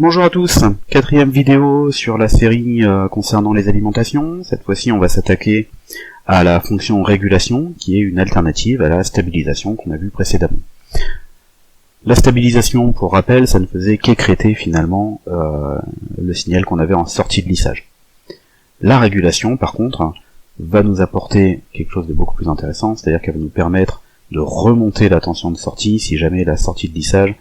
Bonjour à tous, quatrième vidéo sur la série concernant les alimentations. Cette fois-ci, on va s'attaquer à la fonction régulation, qui est une alternative à la stabilisation qu'on a vue précédemment. La stabilisation, pour rappel, ça ne faisait qu'écréter finalement le signal qu'on avait en sortie de lissage. La régulation, par contre, va nous apporter quelque chose de beaucoup plus intéressant, c'est-à-dire qu'elle va nous permettre de remonter la tension de sortie si jamais la sortie de lissage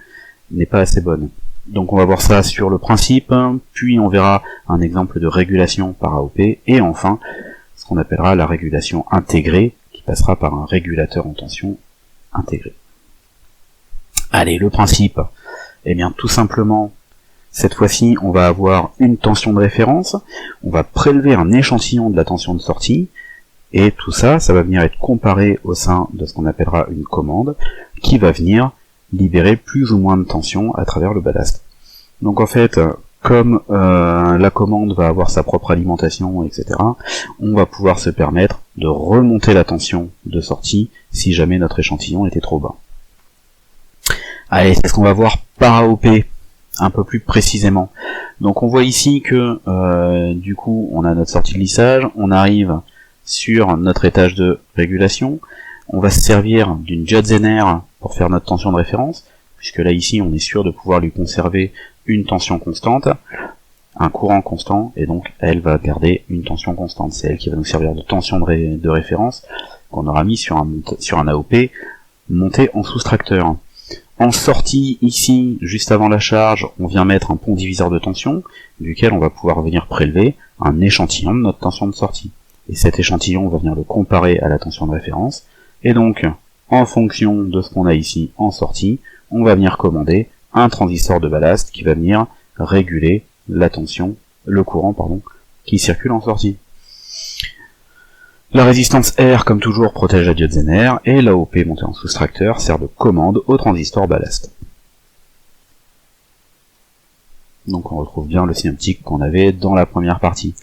n'est pas assez bonne. Donc on va voir ça sur le principe, puis on verra un exemple de régulation par AOP, et enfin ce qu'on appellera la régulation intégrée, qui passera par un régulateur en tension intégré. Allez, le principe, eh bien tout simplement, cette fois-ci on va avoir une tension de référence, on va prélever un échantillon de la tension de sortie, et tout ça, ça va venir être comparé au sein de ce qu'on appellera une commande, qui va venir libérer plus ou moins de tension à travers le ballast. Donc en fait, comme la commande va avoir sa propre alimentation, etc., on va pouvoir se permettre de remonter la tension de sortie si jamais notre échantillon était trop bas. Allez, c'est ce qu'on va voir par AOP un peu plus précisément. Donc on voit ici que du coup on a notre sortie de lissage, on arrive sur notre étage de régulation, on va se servir d'une Judgener pour faire notre tension de référence, puisque là ici on est sûr de pouvoir lui conserver une tension constante, un courant constant, et donc elle va garder une tension constante. C'est elle qui va nous servir de tension de référence qu'on aura mis sur un AOP monté en soustracteur. En sortie ici, juste avant la charge, on vient mettre un pont diviseur de tension, duquel on va pouvoir venir prélever un échantillon de notre tension de sortie. Et cet échantillon, on va venir le comparer à la tension de référence, et donc, en fonction de ce qu'on a ici en sortie, on va venir commander un transistor de ballast qui va venir réguler la tension, le courant, qui circule en sortie. La résistance R, comme toujours, protège la Judgener, et l'AOP montée en soustracteur sert de commande au transistor ballast. Donc on retrouve bien le synoptique qu'on avait dans la première partie.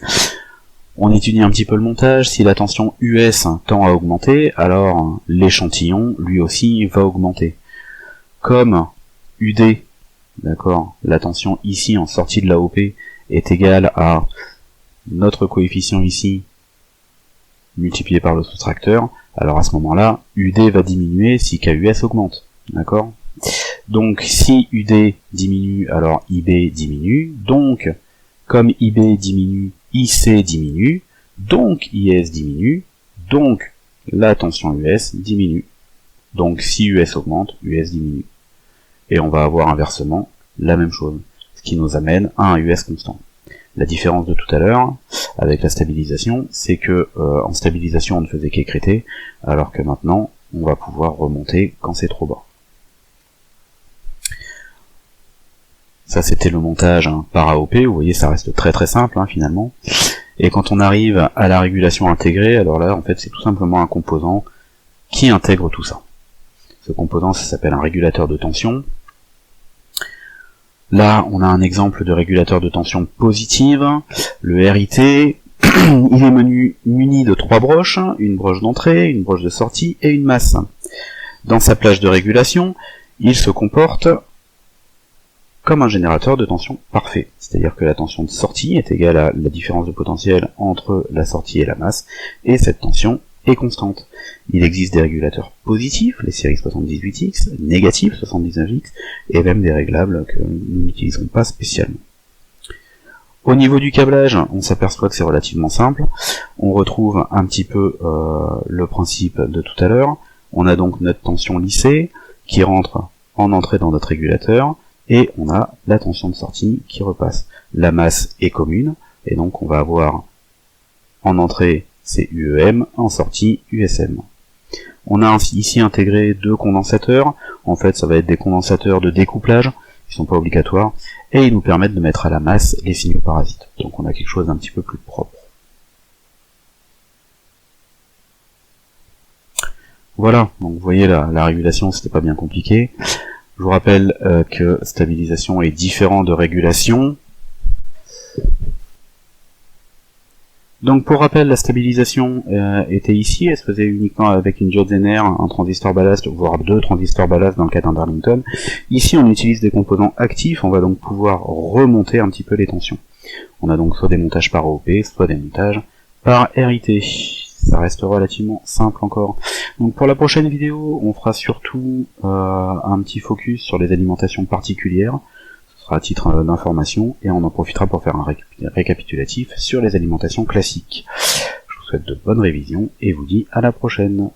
On étudie un petit peu le montage. Si la tension US tend à augmenter, alors l'échantillon, lui aussi, va augmenter. Comme UD, d'accord, la tension ici en sortie de l'AOP est égale à notre coefficient ici multiplié par le soustracteur, alors à ce moment-là, UD va diminuer si KUS augmente, d'accord. Donc si UD diminue, alors IB diminue, donc comme IB diminue, IC diminue, donc IS diminue, donc la tension US diminue. Donc si US augmente, US diminue. Et on va avoir inversement la même chose, ce qui nous amène à un US constant. La différence de tout à l'heure, avec la stabilisation, c'est que en stabilisation on ne faisait qu'écréter, alors que maintenant on va pouvoir remonter quand c'est trop bas. Ça c'était le montage par AOP, vous voyez ça reste très très simple finalement. Et quand on arrive à la régulation intégrée, alors là en fait c'est tout simplement un composant qui intègre tout ça. Ce composant ça s'appelle un régulateur de tension. Là on a un exemple de régulateur de tension positive, le RIT, il est muni de 3 broches, une broche d'entrée, une broche de sortie et une masse. Dans sa plage de régulation, il se comporte comme un générateur de tension parfait, c'est-à-dire que la tension de sortie est égale à la différence de potentiel entre la sortie et la masse, et cette tension est constante. Il existe des régulateurs positifs, les séries 78X, négatifs 79X, et même des réglables que nous n'utiliserons pas spécialement. Au niveau du câblage, on s'aperçoit que c'est relativement simple, on retrouve un petit peu le principe de tout à l'heure, on a donc notre tension lissée, qui rentre en entrée dans notre régulateur, et on a la tension de sortie qui repasse. La masse est commune, et donc on va avoir en entrée c'est UEM, en sortie USM. On a ici intégré 2 condensateurs, en fait ça va être des condensateurs de découplage, qui sont pas obligatoires, et ils nous permettent de mettre à la masse les signaux parasites. Donc on a quelque chose d'un petit peu plus propre. Voilà, donc vous voyez la régulation c'était pas bien compliqué. Je vous rappelle que stabilisation est différent de régulation. Donc pour rappel, la stabilisation était ici, elle se faisait uniquement avec une diode Zener, un transistor ballast, voire 2 transistors ballast dans le cas d'un Darlington. Ici on utilise des composants actifs, on va donc pouvoir remonter un petit peu les tensions. On a donc soit des montages par OP, soit des montages par RIT. Ça reste relativement simple encore. Donc pour la prochaine vidéo, on fera surtout un petit focus sur les alimentations particulières, ce sera à titre d'information, et on en profitera pour faire un récapitulatif sur les alimentations classiques. Je vous souhaite de bonnes révisions, et vous dis à la prochaine.